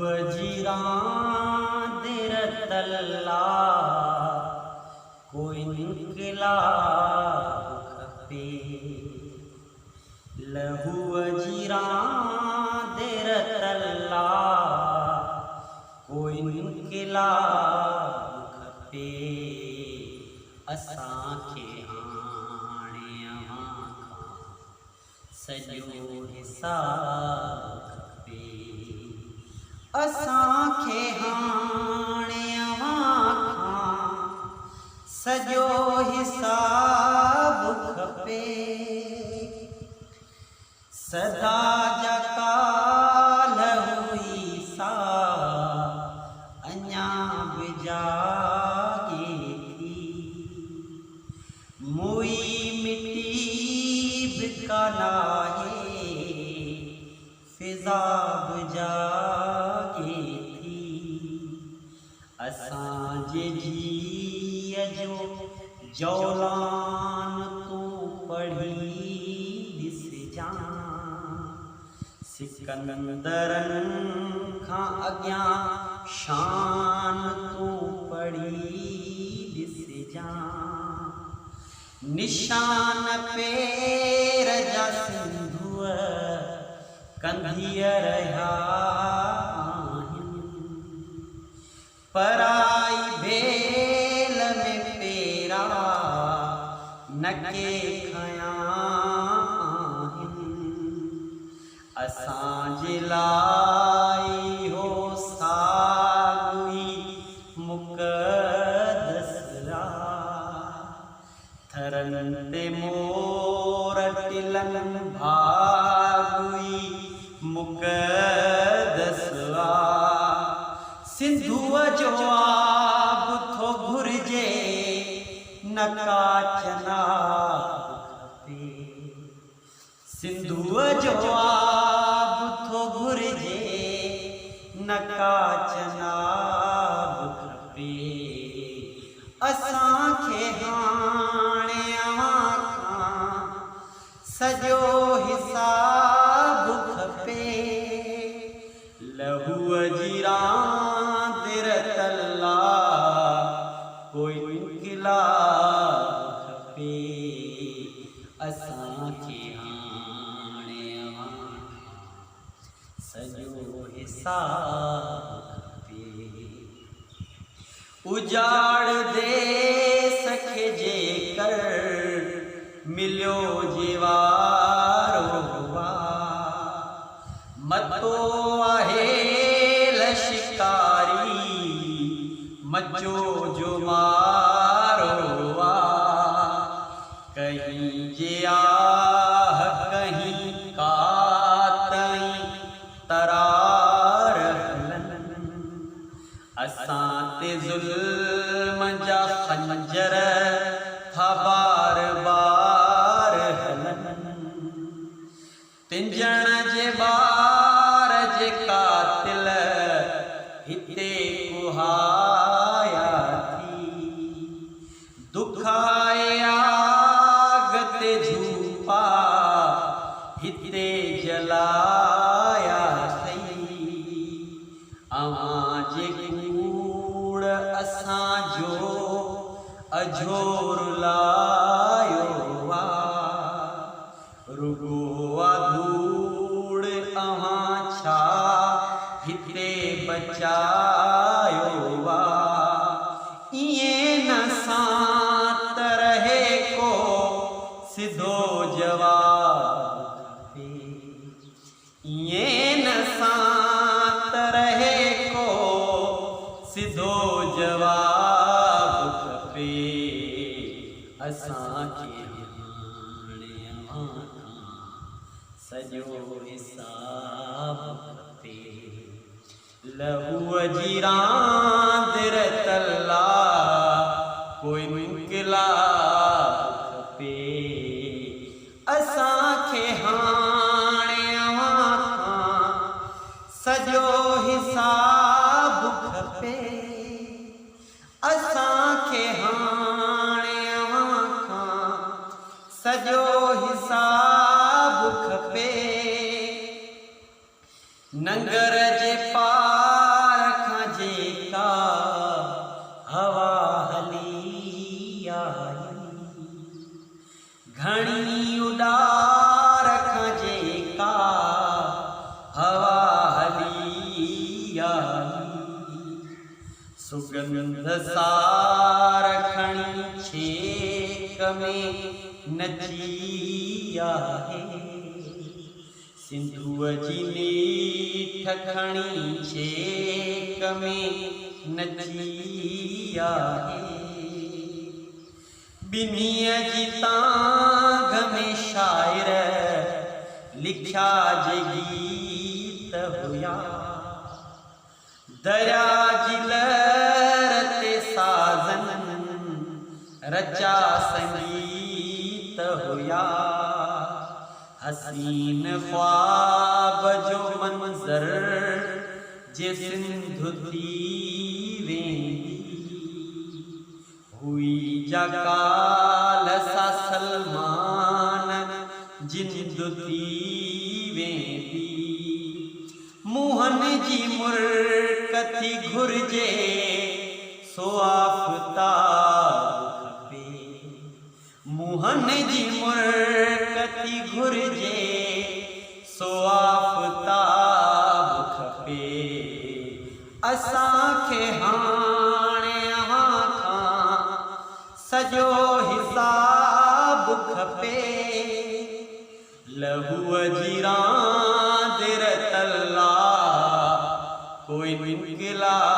वजीरां दिर तल्ला कोई निकला खपे। लहू वजीरां दिर तल्ला कोई निकला खपे। असांखे हाणे अव्हां खां सॼो हिसाब खपे। असांखे हाणे अव्हां खां सॼो हिसाब खपे। सदा जा काल हुई सा अञा बि जागे थी। मुई मिटी बि कान आहे फिज़ा बि जागे थी। असांजे जीअ जो जौलान तूं पढ़ी ॾिसजां। सिकंदरनि खां अॻियां शान तूं पढ़ी ॾिसजां। निशान पेर जा सिंधुअ कंधीअ रहिया आहिनि। पराई भेल में पेरा नके खयां आहिनि। असांजे लाइ हो साॻी मुक़दस थरनि ते मोर टिलनि भाॻी मुक़दस सिंधुअ जो आब थो घुरिजे न काच नाब खपे। सिंधुअ जो आब थो घुरिजे न काच नाब खपे। असांखे हाणे अव्हां खां सॼो हिसाब खपे। लहू वजीरां दिर तल्ला कोई इनक़लाब खपे। असांखे हाणे अव्हां खां सॼो हिसाब खपे। उजाड़ देस खे जेकर मिलियो जीवारो मतो आहे लश्कारी मचो जो मारो कहीं जे आह कहीं कातई तरार हलन। असां ते ज़ुल्म जा खंजर था बार बार हलन। तिंजण जे बार जे कातिल हिते कुहाया थी। दुखाए आग ते झूपा हिते जलाया थई। अव्हां जे कूड़ असांजो अझोर लायो रुगो धूड़ अव्हां छा हिते बचायो इएं न सात रहे को सिधो जवाब खपे। इएं न सात रहे को सिधो जवाब खपे। असांखे हाणे अव्हां खां सॼो हिसाब खपे। लहू वजीरां दिर तल्ला कोई इनक़लाब खपे। असांखे हाणे अव्हां खां सॼो हिसाब खपे। असांखे हाणे अव्हां खां सॼो हिसाब खपे। नंगर जे पार सुगंध सार खणी छेक में नचिया है सिंधु जी नीठ खणी छेक में नचिया है बिनिय जी तांघ में शायर लिखा जे गीत होया दया जिलरते साजन रचा संगीत होया हसीन ख्वाब जो मंजर जे सिंधु थी हुई जकाल सा सलमान जिंदु थी मोहन जी मुरकथी घुरजे सो आफताब खपे मोहन जी मुरकथी घुरजे सो आफताब खपे असांखे हाणे अव्हां खां सॼो हिसाब खपे लहूअ जी रांदि रतल्ला कोई इनकलाब